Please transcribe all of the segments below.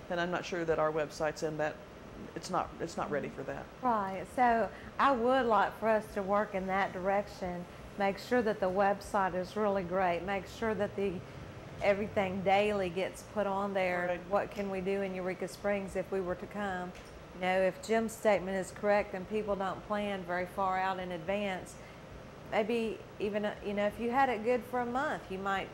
And I'm not sure that our website's in that, it's not ready for that. Right. So I would like for us to work in that direction. Make sure that the website is really great. Make sure that everything daily gets put on there. Right. What can we do in Eureka Springs if we were to come? You know, if Jim's statement is correct and people don't plan very far out in advance, maybe even, you know, if you had it good for a month, you might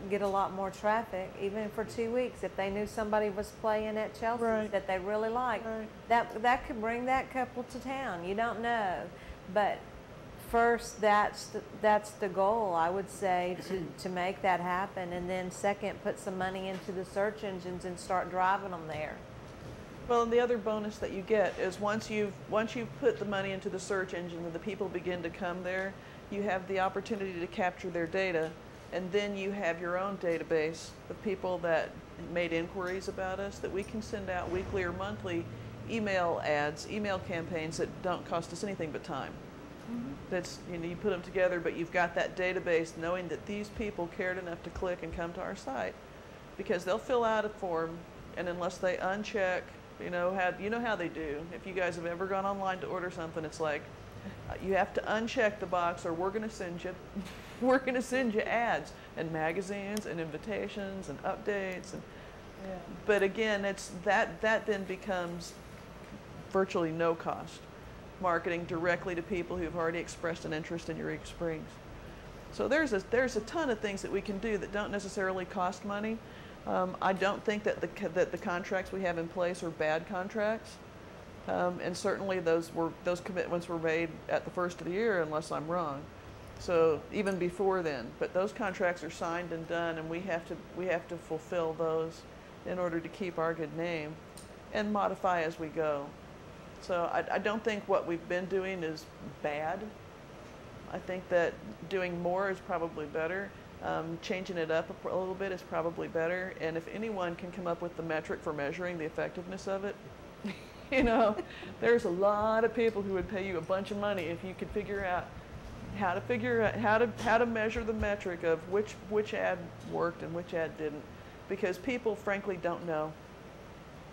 get a lot more traffic, even for 2 weeks. If they knew somebody was playing at Chelsea's Right. that they really liked, Right. that could bring that couple to town. You don't know. But first, that's the goal, I would say, to make that happen. And then second, put some money into the search engines and start driving them there. Well, and the other bonus that you get is once you've put the money into the search engine and the people begin to come there, you have the opportunity to capture their data, and then you have your own database of people that made inquiries about us that we can send out weekly or monthly email ads, email campaigns that don't cost us anything but time. That's, you know, you put them together, but you've got that database knowing that these people cared enough to click and come to our site, because they'll fill out a form, and unless they uncheck, you know how they do. If you guys have ever gone online to order something, it's like you have to uncheck the box, or we're going to send you ads and magazines and invitations and updates. And but again, it's that then becomes virtually no cost marketing directly to people who've already expressed an interest in Eureka Springs. So there's a ton of things that we can do that don't necessarily cost money. I don't think that the contracts we have in place are bad contracts, and certainly those commitments were made at the first of the year, unless I'm wrong. So even before then, but those contracts are signed and done, and we have to fulfill those in order to keep our good name, and modify as we go. So I don't think what we've been doing is bad. I think that doing more is probably better. Changing it up a little bit is probably better. And if anyone can come up with the metric for measuring the effectiveness of it, you know, there's a lot of people who would pay you a bunch of money if you could figure out how to measure the metric of which ad worked and which ad didn't, because people frankly don't know.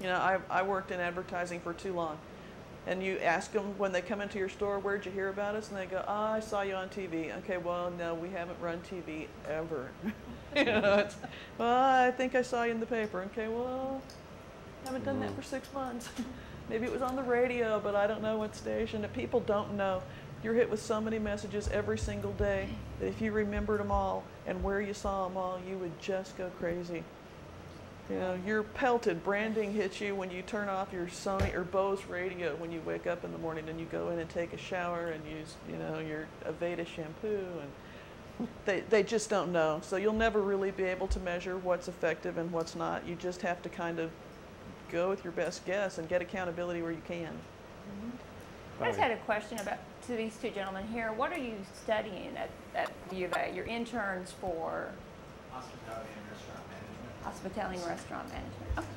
You know, I worked in advertising for too long. And you ask them when they come into your store, where'd you hear about us? And they go, oh, I saw you on TV. Okay, well, no, we haven't run TV ever. You know, it's, well, I think I saw you in the paper. Okay, well, haven't done that for 6 months. Maybe it was on the radio, but I don't know what station. That people don't know. You're hit with so many messages every single day that if you remembered them all and where you saw them all, you would just go crazy. You know, you're pelted. Branding hits you when you turn off your Sony or Bose radio when you wake up in the morning and you go in and take a shower and use, you know, your Aveda shampoo, and they just don't know. So you'll never really be able to measure what's effective and what's not. You just have to kind of go with your best guess and get accountability where you can. I just had a question to these two gentlemen here. What are you studying at U of A? Your interns for? Hospitality and restaurant management. Hospitality and restaurant management. Okay.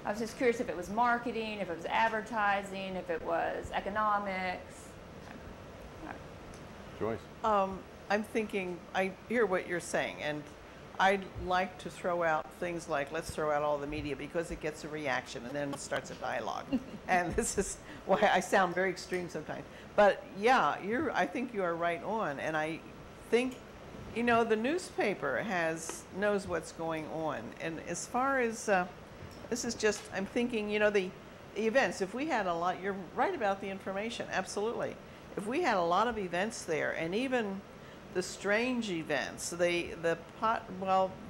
I was just curious if it was marketing, if it was advertising, if it was economics. Okay. Joyce? I'm thinking, I hear what you're saying, and I'd like to throw out things like, let's throw out all the media, because it gets a reaction and then it starts a dialogue. And this is why I sound very extreme sometimes. But yeah, I think you are right on. And I think, you know, the newspaper knows what's going on. And as far as, this is just, I'm thinking, you know, the events, if we had a lot, you're right about the information, absolutely. If we had a lot of events there, and even the strange events, the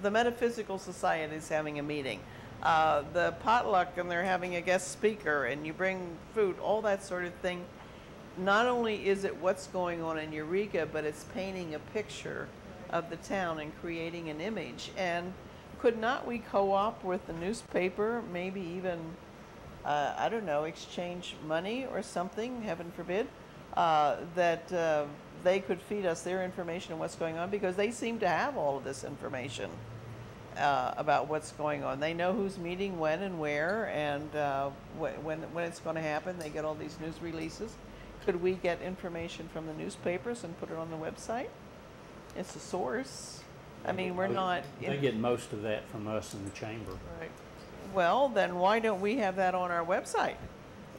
Metaphysical Society is having a meeting, the potluck, and they're having a guest speaker, and you bring food, all that sort of thing. Not only is it what's going on in Eureka, but it's painting a picture of the town and creating an image. And could not we co-op with the newspaper, maybe even, I don't know, exchange money or something, heaven forbid, that they could feed us their information and what's going on, because they seem to have all of this information about what's going on. They know who's meeting when and where, and when it's going to happen. They get all these news releases. Could we get information from the newspapers and put it on the website? It's a source. I mean, we're not... They get most of that from us in the chamber. Right. Well, then why don't we have that on our website?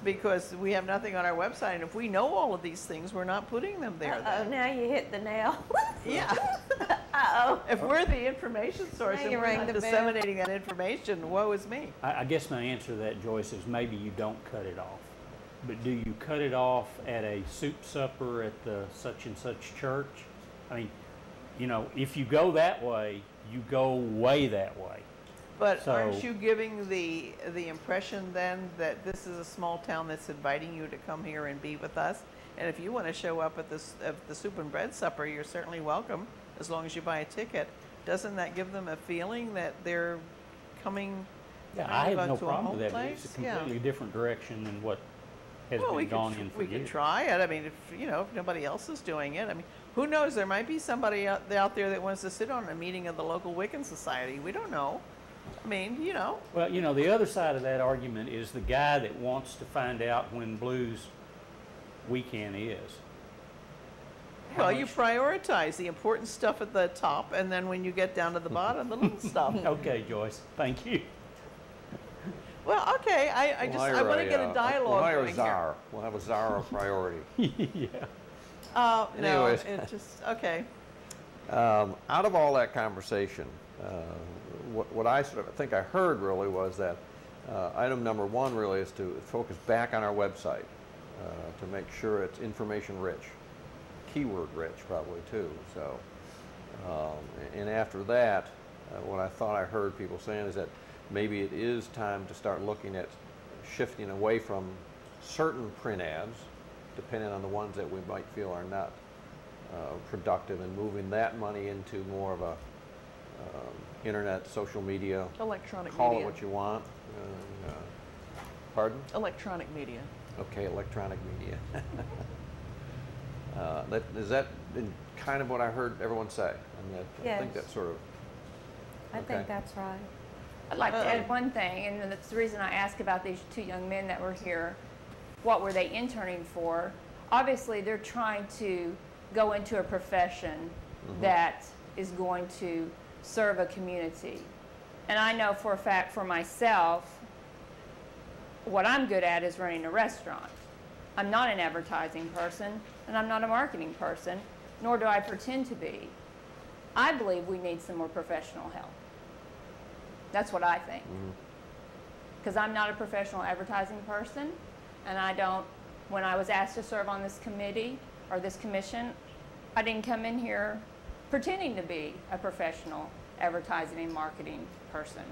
Because we have nothing on our website, and if we know all of these things, we're not putting them there. Oh, Then. now you hit the nail. Yeah. Uh-oh. If we're the information source Now and you we're rang not the bell. disseminating that information, woe is me. I guess my answer to that, Joyce, is maybe you don't cut it off. But do you cut it off at a soup supper at the such and such church? I mean, you know, if you go that way, you go way that way. But So- aren't you giving the impression then that this is a small town that's inviting you to come here and be with us? And if you want to show up at the soup and bread supper, you're certainly welcome, as long as you buy a ticket. Doesn't that give them a feeling that they're coming Yeah, kind I of have no to a problem home with that, but it's a place? Yeah. completely different direction than what has Well, been gone in for we could years. try it. I mean, if nobody else is doing it, I mean, who knows? There might be somebody out there that wants to sit on a meeting of the local Wiccan Society. We don't know. I mean, Well, you know, the other side of that argument is the guy that wants to find out when Blues weekend is. How well, you much- prioritize the important stuff at the top, and then when you get down to the bottom, the little stuff. Okay, Joyce, thank you. Well, okay. I want to get a dialogue We'll hire going a czar. We'll have a czar of priority. Yeah. here. No, Anyways. it just okay. Out of all that conversation, what I sort of think I heard really was that item number one really is to focus back on our website to make sure it's information rich, keyword rich probably too. So, and after that, what I thought I heard people saying is that maybe it is time to start looking at shifting away from certain print ads, depending on the ones that we might feel are not productive, and moving that money into more of a internet, social media, Electronic call media. it what you want. Pardon? Electronic media. Okay, electronic media. Is that kind of what I heard everyone say? I mean, I think Yes. that's sort of, I Okay. think that's right. I'd like to add one thing, and that's the reason I asked about these two young men that were here. What were they interning for? Obviously, they're trying to go into a profession that is going to serve a community. And I know for a fact for myself, what I'm good at is running a restaurant. I'm not an advertising person, and I'm not a marketing person, nor do I pretend to be. I believe we need some more professional help. That's what I think. Because I'm not a professional advertising person, and I don't, when I was asked to serve on this committee or this commission, I didn't come in here pretending to be a professional advertising and marketing person.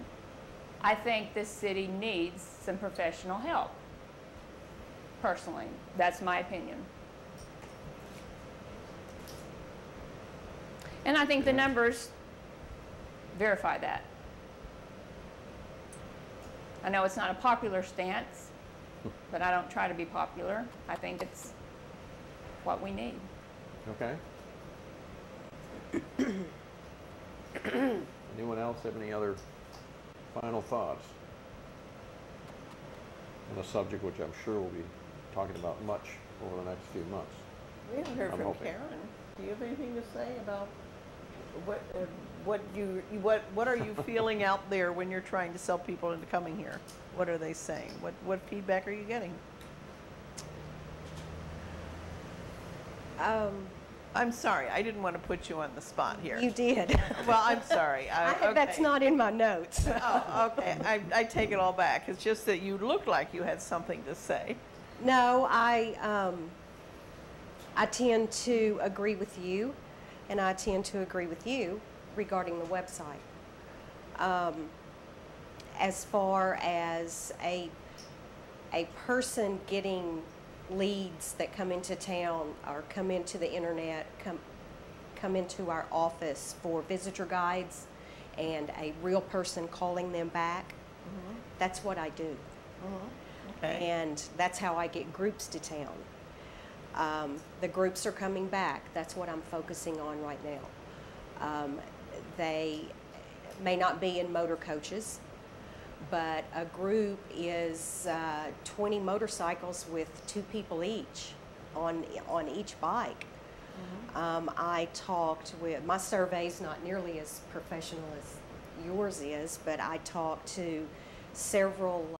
I think this city needs some professional help. Personally, that's my opinion. And I think the numbers verify that. I know it's not a popular stance, but I don't try to be popular. I think it's what we need. okay. Anyone else have any other final thoughts on a subject which I'm sure we'll be talking about much over the next few months? We haven't heard I'm from hoping. Karen. Do you have anything to say about what are you feeling out there when you're trying to sell people into coming here? What are they saying? What feedback are you getting? I'm sorry, I didn't want to put you on the spot here. You did. Well, I'm sorry. That's okay. not in my notes. Oh, okay. I take it all back. It's just that you looked like you had something to say. No, I tend to agree with you, and I tend to agree with you regarding the website. As far as a person getting leads that come into town or come into the internet, come into our office for visitor guides, and a real person calling them back, that's what I do. Okay. And that's how I get groups to town. The groups are coming back. That's what I'm focusing on right now. They may not be in motor coaches, but a group is 20 motorcycles with 2 people each on each bike. I talked with, my survey's not nearly as professional as yours is, but I talked to several